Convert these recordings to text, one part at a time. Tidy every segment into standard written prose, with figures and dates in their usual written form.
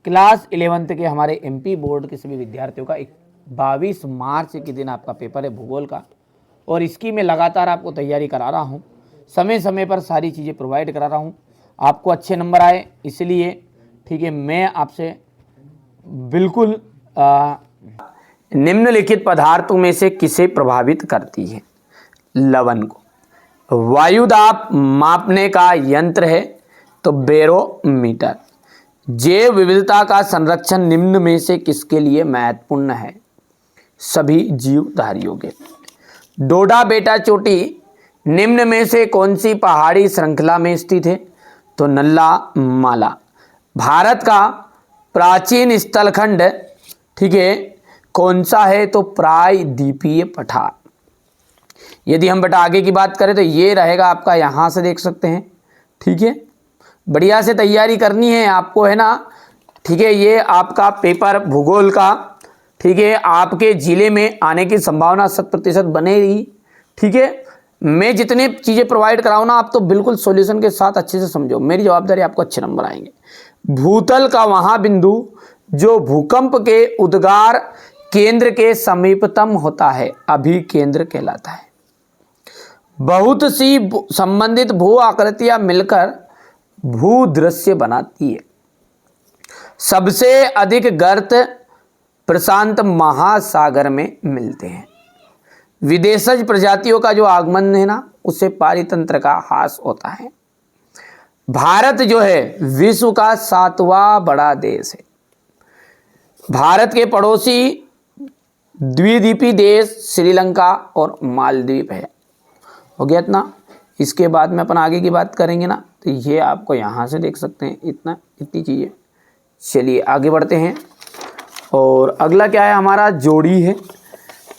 Class 11th के हमारे MP board के सभी विद्यार्थियों का 22 मार्च के दिन आपका पेपर है भूगोल का, और इसकी मैं लगातार आपको तैयारी करा रहा हूँ, समय समय पर सारी चीज़ें प्रोवाइड करा रहा हूँ, आपको अच्छे नंबर आए इसलिए। ठीक है, मैं आपसे बिल्कुल निम्नलिखित पदार्थों में से किसे प्रभावित करती है? लवण को। वायुदाब मापने का यंत्र है तो बैरोमीटर। जैव विविधता का संरक्षण निम्न में से किसके लिए महत्वपूर्ण है? सभी जीवधारियों के। डोडा बेटा चोटी निम्न में से कौन सी पहाड़ी श्रृंखला में स्थित है? तो नल्ला माला। भारत का प्राचीन स्थलखंड, ठीक है, कौन सा है? तो प्रायद्वीपीय पठार। यदि हम बेटा आगे की बात करें तो ये रहेगा आपका, यहाँ से देख सकते हैं। ठीक है, बढ़िया से तैयारी करनी है आपको, है ना। ठीक है, ये आपका पेपर भूगोल का, ठीक है, आपके जिले में आने की संभावना 100% बनेगी। ठीक है, मैं जितने चीज़ें प्रोवाइड कराऊँ ना, आप तो बिल्कुल सॉल्यूशन के साथ अच्छे से समझो, मेरी जवाबदारी, आपको अच्छे नंबर आएंगे। भूतल का वहाँ बिंदु जो भूकंप के उद्गार केंद्र के समीपतम होता है अभिकेंद्र कहलाता है। बहुत सी संबंधित भू आकृतियां मिलकर भूदृश्य बनाती है। सबसे अधिक गर्त प्रशांत महासागर में मिलते हैं। विदेशज प्रजातियों का जो आगमन है ना, उससे पारितंत्र का ह्रास होता है। भारत जो है विश्व का 7वां बड़ा देश है। भारत के पड़ोसी द्वीपीय देश श्रीलंका और मालदीव है। हो गया इतना। इसके बाद में अपन आगे की बात करेंगे ना, तो ये आपको यहाँ से देख सकते हैं, इतनी चीज़ें। चलिए आगे बढ़ते हैं। और अगला क्या है हमारा? जोड़ी है।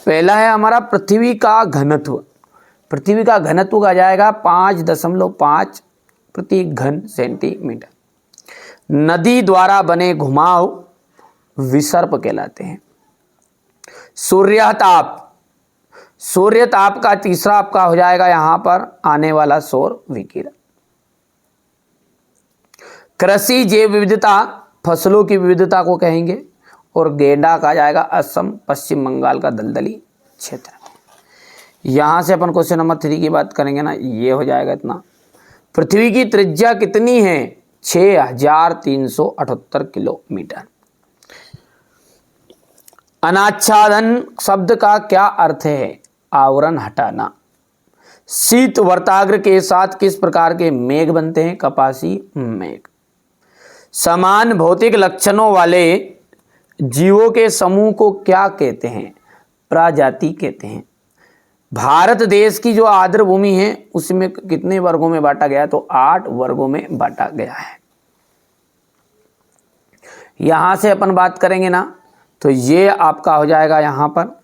पहला है हमारा पृथ्वी का घनत्व। पृथ्वी का घनत्व आ जाएगा 5.5 प्रति घन सेंटीमीटर। नदी द्वारा बने घुमाव विसर्प कहलाते हैं। सूर्यताप, सूर्यताप का तीसरा आपका हो जाएगा यहाँ पर आने वाला सौर विकिरण। कृषि जैव विविधता फसलों की विविधता को कहेंगे। और गेंडा कहा जाएगा असम पश्चिम बंगाल का दलदली क्षेत्र। यहाँ से अपन क्वेश्चन नंबर 3 की बात करेंगे ना, ये हो जाएगा इतना। पृथ्वी की त्रिज्या कितनी है? 6378 किलोमीटर। अनाच्छादन शब्द का क्या अर्थ है? आवरण हटाना। शीत वर्ताग्र के साथ किस प्रकार के मेघ बनते हैं? कपासी मेघ। समान भौतिक लक्षणों वाले जीवों के समूह को क्या कहते हैं? प्रजाति कहते हैं। भारत देश की जो आर्द्र भूमि है उसमें कितने वर्गों में बांटा गया है? तो 8 वर्गों में बांटा गया है। यहां से अपन बात करेंगे ना, तो ये आपका हो जाएगा यहाँ पर।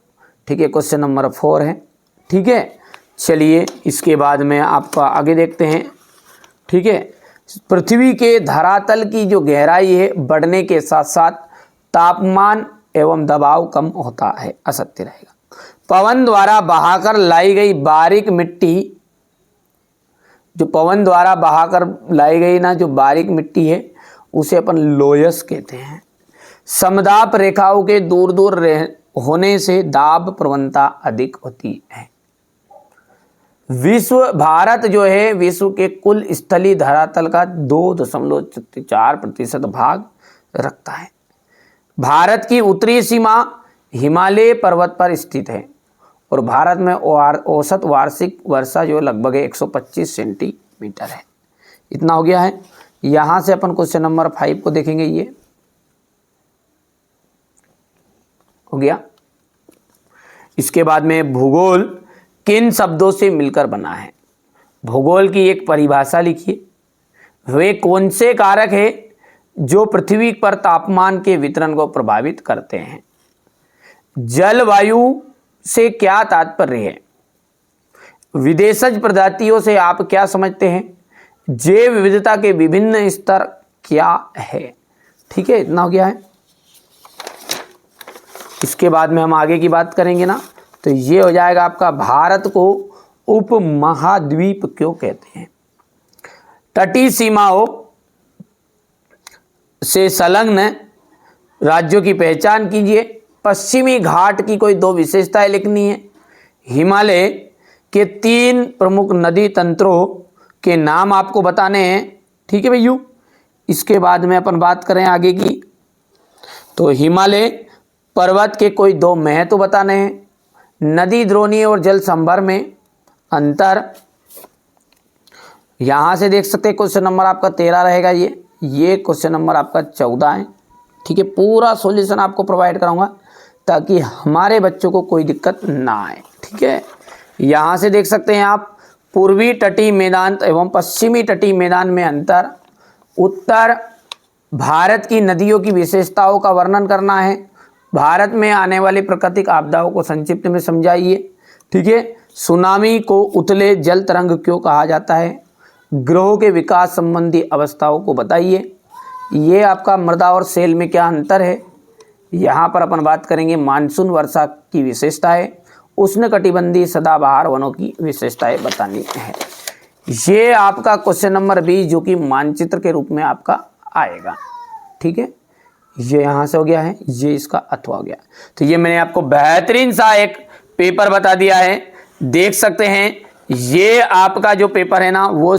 ठीक है, क्वेश्चन नंबर 4 है। ठीक है, चलिए इसके बाद में आपका आगे देखते हैं। ठीक है, पृथ्वी के धरातल की जो गहराई है बढ़ने के साथ साथ तापमान एवं दबाव कम होता है, असत्य रहेगा। पवन द्वारा बहाकर लाई गई बारीक मिट्टी, जो पवन द्वारा बहाकर लाई गई ना जो बारीक मिट्टी है उसे अपन लोयस कहते हैं। समदाब रेखाओं के दूर दूर होने से दाब प्रवणता अधिक होती है। भारत जो है विश्व के कुल स्थलीय धरातल का 2.4% भाग रखता है। भारत की उत्तरी सीमा हिमालय पर्वत पर स्थित है और भारत में औसत वार्षिक वर्षा जो लगभग 125 सेंटीमीटर है। इतना हो गया है। यहाँ से अपन क्वेश्चन नंबर 5 को देखेंगे। ये हो गया। इसके बाद में भूगोल किन शब्दों से मिलकर बना है? भूगोल की एक परिभाषा लिखिए। वे कौन से कारक हैं जो पृथ्वी पर तापमान के वितरण को प्रभावित करते हैं? जलवायु से क्या तात्पर्य है? विदेशज प्रजातियों से आप क्या समझते हैं? जैव विविधता के विभिन्न स्तर क्या है? ठीक है, इतना हो गया है। इसके बाद में हम आगे की बात करेंगे ना, तो ये हो जाएगा आपका भारत को उपमहाद्वीप क्यों कहते हैं? तटीय सीमाओं से संलग्न राज्यों की पहचान कीजिए। पश्चिमी घाट की कोई 2 विशेषताएं लिखनी है। हिमालय के 3 प्रमुख नदी तंत्रों के नाम आपको बताने हैं। ठीक है भैया। इसके बाद में अपन बात करें आगे की, तो हिमालय पर्वत के कोई 2 महत्व बताने हैं। नदी द्रोणी और जल संभर में अंतर। यहां से देख सकते हैं क्वेश्चन नंबर आपका 13 रहेगा। ये क्वेश्चन नंबर आपका 14 है। ठीक है, पूरा सॉल्यूशन आपको प्रोवाइड कराऊंगा ताकि हमारे बच्चों को कोई दिक्कत ना आए। ठीक है, यहाँ से देख सकते हैं आप, पूर्वी तटीय मैदान एवं पश्चिमी तटीय मैदान में अंतर। उत्तर भारत की नदियों की विशेषताओं का वर्णन करना है। भारत में आने वाली प्राकृतिक आपदाओं को संक्षिप्त में समझाइए। ठीक है, सुनामी को उथले जल तरंग क्यों कहा जाता है। ग्रहों के विकास संबंधी अवस्थाओं को बताइए। ये आपका मृदा और सेल में क्या अंतर है। यहाँ पर अपन बात करेंगे मानसून वर्षा की विशेषताएं। उष्णकटिबंधीय सदाबहार वनों की विशेषताएं बतानी है। ये आपका क्वेश्चन नंबर 20 जो कि मानचित्र के रूप में आपका आएगा। ठीक है, ये यहाँ से हो गया है, ये इसका अथवा हो गया। तो ये मैंने आपको बेहतरीन सा एक पेपर बता दिया है। देख सकते हैं ये आपका जो पेपर है ना वो